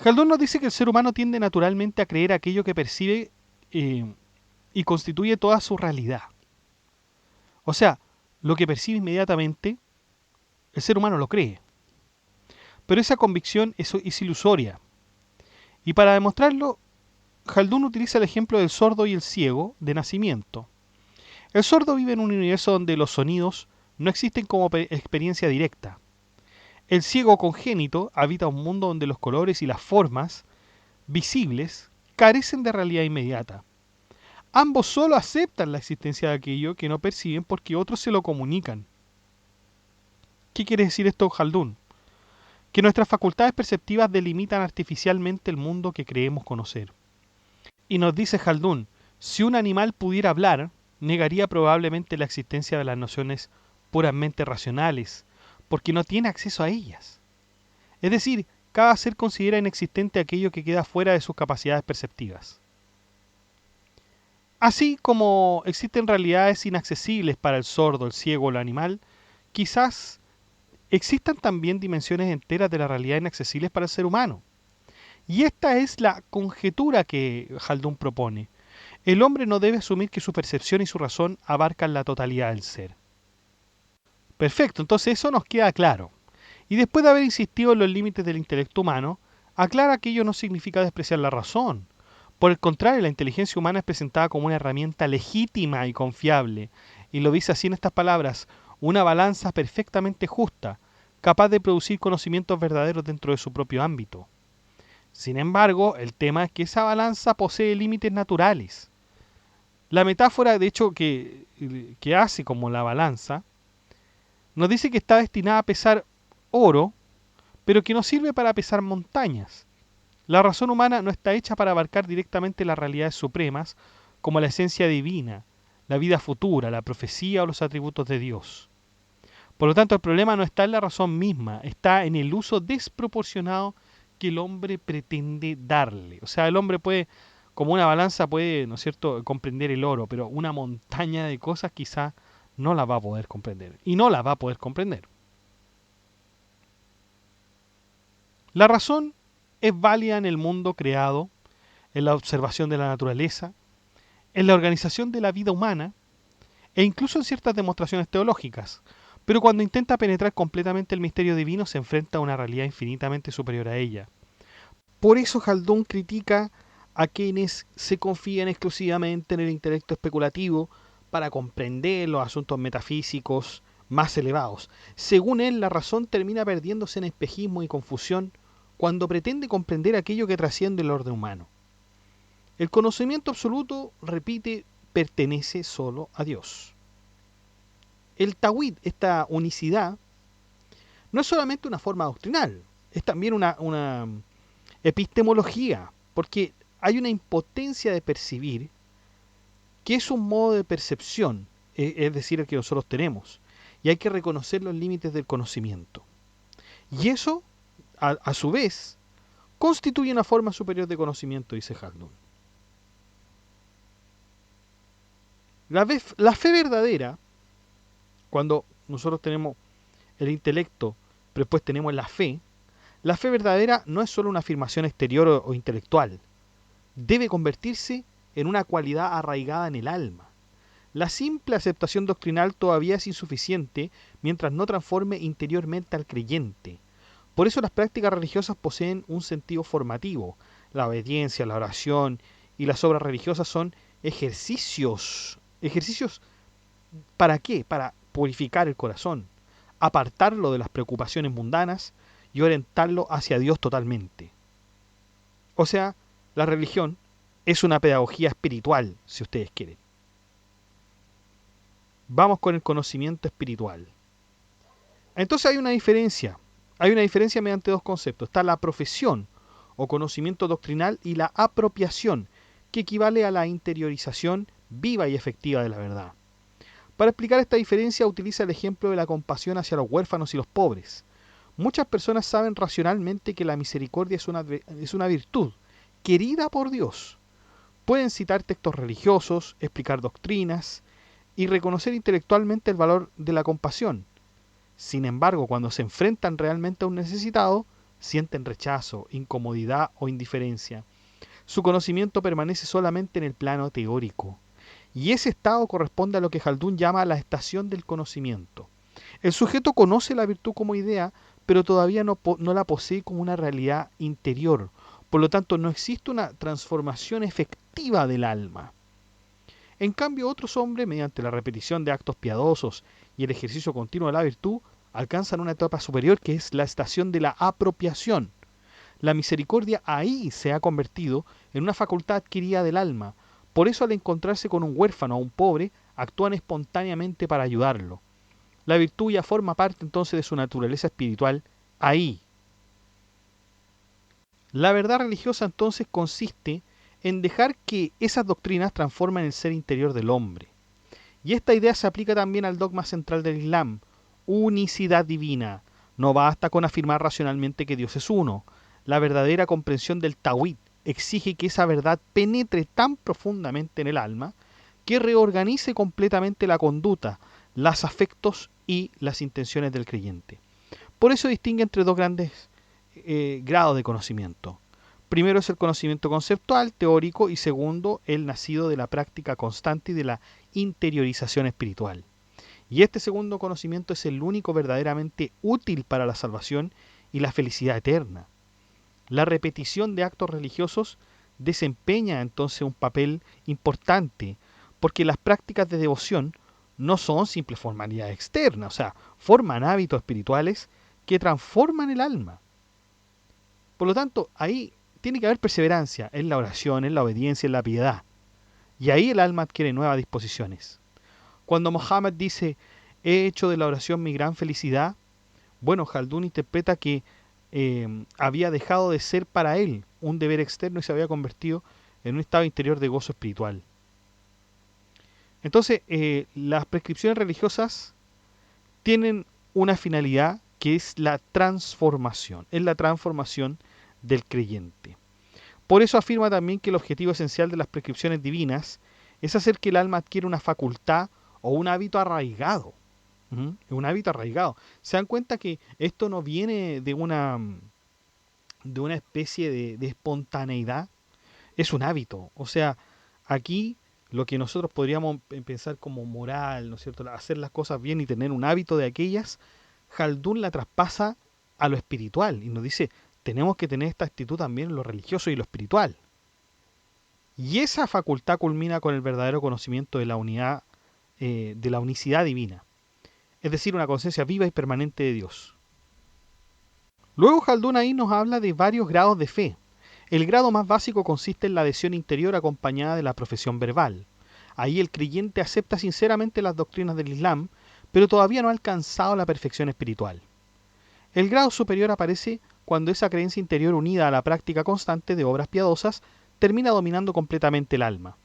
Haldón nos dice que el ser humano tiende naturalmente a creer aquello que percibe eh, y constituye toda su realidad. O sea, lo que percibe inmediatamente, el ser humano lo cree. Pero esa convicción es ilusoria. Y para demostrarlo, Haldún utiliza el ejemplo del sordo y el ciego de nacimiento. El sordo vive en un universo donde los sonidos no existen como experiencia directa. El ciego congénito habita un mundo donde los colores y las formas visibles carecen de realidad inmediata. Ambos solo aceptan la existencia de aquello que no perciben porque otros se lo comunican. ¿Qué quiere decir esto, Haldún? Que nuestras facultades perceptivas delimitan artificialmente el mundo que creemos conocer. Y nos dice Haldún, si un animal pudiera hablar, negaría probablemente la existencia de las nociones puramente racionales, porque no tiene acceso a ellas. Es decir, cada ser considera inexistente aquello que queda fuera de sus capacidades perceptivas. Así como existen realidades inaccesibles para el sordo, el ciego o el animal, quizás existan también dimensiones enteras de la realidad inaccesibles para el ser humano. Y esta es la conjetura que Haldún propone. El hombre no debe asumir que su percepción y su razón abarcan la totalidad del ser. Perfecto, entonces eso nos queda claro. Y después de haber insistido en los límites del intelecto humano, aclara que ello no significa despreciar la razón. Por el contrario, la inteligencia humana es presentada como una herramienta legítima y confiable, y lo dice así en estas palabras, una balanza perfectamente justa, capaz de producir conocimientos verdaderos dentro de su propio ámbito. Sin embargo, el tema es que esa balanza posee límites naturales. La metáfora, de hecho, que hace como la balanza, nos dice que está destinada a pesar oro, pero que no sirve para pesar montañas. La razón humana no está hecha para abarcar directamente las realidades supremas, como la esencia divina, la vida futura, la profecía o los atributos de Dios. Por lo tanto, el problema no está en la razón misma, está en el uso desproporcionado que el hombre pretende darle. O sea, el hombre puede, como una balanza, puede, ¿no es cierto?, comprender el oro, pero una montaña de cosas quizá no la va a poder comprender. Y no la va a poder comprender. La razón es válida en el mundo creado, en la observación de la naturaleza, en la organización de la vida humana e incluso en ciertas demostraciones teológicas. Pero cuando intenta penetrar completamente el misterio divino se enfrenta a una realidad infinitamente superior a ella. Por eso Haldún critica a quienes se confían exclusivamente en el intelecto especulativo para comprender los asuntos metafísicos más elevados. Según él, la razón termina perdiéndose en espejismo y confusión cuando pretende comprender aquello que trasciende el orden humano. El conocimiento absoluto, repite, pertenece solo a Dios. El Tawhid, esta unicidad, no es solamente una forma doctrinal, es también una epistemología, porque hay una impotencia de percibir que es un modo de percepción, es decir, el que nosotros tenemos, y hay que reconocer los límites del conocimiento. Y eso, a su vez, constituye una forma superior de conocimiento, dice Haldún. La fe verdadera, cuando nosotros tenemos el intelecto, pero después tenemos la fe verdadera no es solo una afirmación exterior o intelectual, debe convertirse en una cualidad arraigada en el alma. La simple aceptación doctrinal todavía es insuficiente mientras no transforme interiormente al creyente. Por eso las prácticas religiosas poseen un sentido formativo. La obediencia, la oración y las obras religiosas son ejercicios. ¿Ejercicios para qué? Para purificar el corazón, apartarlo de las preocupaciones mundanas y orientarlo hacia Dios totalmente. O sea, la religión es una pedagogía espiritual, si ustedes quieren. Vamos con el conocimiento espiritual. Entonces hay una diferencia mediante dos conceptos. Está la profesión o conocimiento doctrinal y la apropiación, que equivale a la interiorización viva y efectiva de la verdad. Para explicar esta diferencia utiliza el ejemplo de la compasión hacia los huérfanos y los pobres. Muchas personas saben racionalmente que la misericordia es una virtud querida por Dios. Pueden citar textos religiosos, explicar doctrinas y reconocer intelectualmente el valor de la compasión. Sin embargo, cuando se enfrentan realmente a un necesitado, sienten rechazo, incomodidad o indiferencia. Su conocimiento permanece solamente en el plano teórico. Y ese estado corresponde a lo que Haldun llama la estación del conocimiento. El sujeto conoce la virtud como idea, pero todavía no la posee como una realidad interior. Por lo tanto, no existe una transformación efectiva del alma. En cambio, otros hombres, mediante la repetición de actos piadosos y el ejercicio continuo de la virtud, alcanzan una etapa superior que es la estación de la apropiación. La misericordia ahí se ha convertido en una facultad adquirida del alma. Por eso al encontrarse con un huérfano o un pobre, actúan espontáneamente para ayudarlo. La virtud ya forma parte entonces de su naturaleza espiritual ahí. La verdad religiosa entonces consiste en dejar que esas doctrinas transformen el ser interior del hombre. Y esta idea se aplica también al dogma central del Islam, unicidad divina. No basta con afirmar racionalmente que Dios es uno. La verdadera comprensión del Tawhid exige que esa verdad penetre tan profundamente en el alma que reorganice completamente la conducta, los afectos y las intenciones del creyente. Por eso distingue entre dos grandes grados de conocimiento. Primero es el conocimiento conceptual, teórico, y segundo, el nacido de la práctica constante y de la interiorización espiritual. Y este segundo conocimiento es el único verdaderamente útil para la salvación y la felicidad eterna. La repetición de actos religiosos desempeña entonces un papel importante, porque las prácticas de devoción no son simples formalidades externas, o sea, forman hábitos espirituales que transforman el alma. Por lo tanto, ahí tiene que haber perseverancia en la oración, en la obediencia, en la piedad. Y ahí el alma adquiere nuevas disposiciones. Cuando Mohammed dice, he hecho de la oración mi gran felicidad, bueno, Haldun interpreta que había dejado de ser para él un deber externo y se había convertido en un estado interior de gozo espiritual. Entonces, las prescripciones religiosas tienen una finalidad que es la transformación, del creyente. Por eso afirma también que el objetivo esencial de las prescripciones divinas es hacer que el alma adquiera una facultad o un hábito arraigado. Un hábito arraigado. Se dan cuenta que esto no viene de una especie de espontaneidad, es un hábito. O sea, aquí lo que nosotros podríamos pensar como moral, ¿no es cierto? Hacer las cosas bien y tener un hábito de aquellas, Haldun la traspasa a lo espiritual y nos dice, tenemos que tener esta actitud también en lo religioso y lo espiritual. Y esa facultad culmina con el verdadero conocimiento de la unidad, de la unicidad divina. Es decir, una conciencia viva y permanente de Dios. Luego Haldun ahí nos habla de varios grados de fe. El grado más básico consiste en la adhesión interior acompañada de la profesión verbal. Ahí el creyente acepta sinceramente las doctrinas del Islam, pero todavía no ha alcanzado la perfección espiritual. El grado superior aparece cuando esa creencia interior unida a la práctica constante de obras piadosas termina dominando completamente el alma.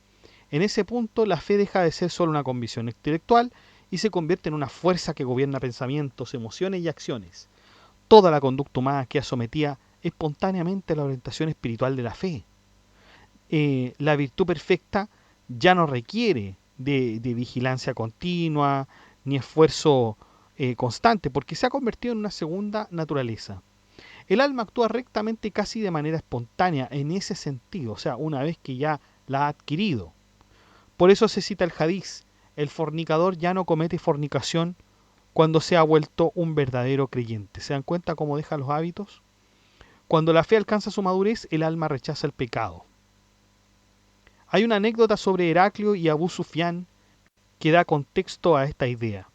En ese punto la fe deja de ser solo una convicción intelectual y se convierte en una fuerza que gobierna pensamientos, emociones y acciones. Toda la conducta humana queda sometida espontáneamente a la orientación espiritual de la fe. La virtud perfecta ya no requiere de vigilancia continua ni esfuerzo constante, porque se ha convertido en una segunda naturaleza. El alma actúa rectamente casi de manera espontánea en ese sentido, o sea, una vez que ya la ha adquirido. Por eso se cita el hadiz, el fornicador ya no comete fornicación cuando se ha vuelto un verdadero creyente. ¿Se dan cuenta cómo deja los hábitos? Cuando la fe alcanza su madurez, el alma rechaza el pecado. Hay una anécdota sobre Heraclio y Abu Sufyán que da contexto a esta idea.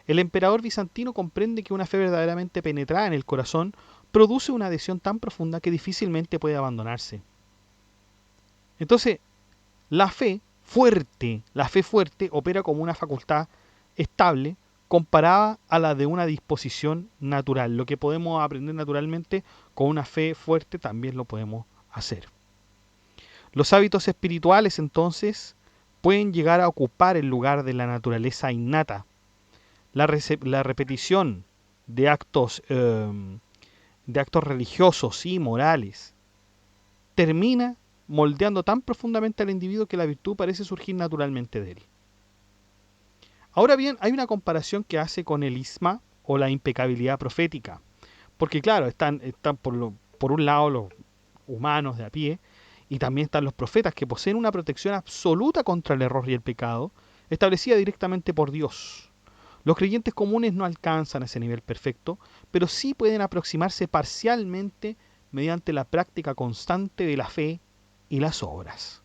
El emperador bizantino comprende que una fe verdaderamente penetrada en el corazón produce una adhesión tan profunda que difícilmente puede abandonarse. Entonces, la fe fuerte opera como una facultad estable comparada a la de una disposición natural. Lo que podemos aprender naturalmente con una fe fuerte también lo podemos hacer. Los hábitos espirituales entonces pueden llegar a ocupar el lugar de la naturaleza innata. La repetición de actos religiosos y morales termina moldeando tan profundamente al individuo que la virtud parece surgir naturalmente de él. Ahora bien, hay una comparación que hace con el isma o la impecabilidad profética. Porque claro, están por un lado los humanos de a pie, y también están los profetas que poseen una protección absoluta contra el error y el pecado, establecida directamente por Dios. Los creyentes comunes no alcanzan ese nivel perfecto, pero sí pueden aproximarse parcialmente mediante la práctica constante de la fe y las obras.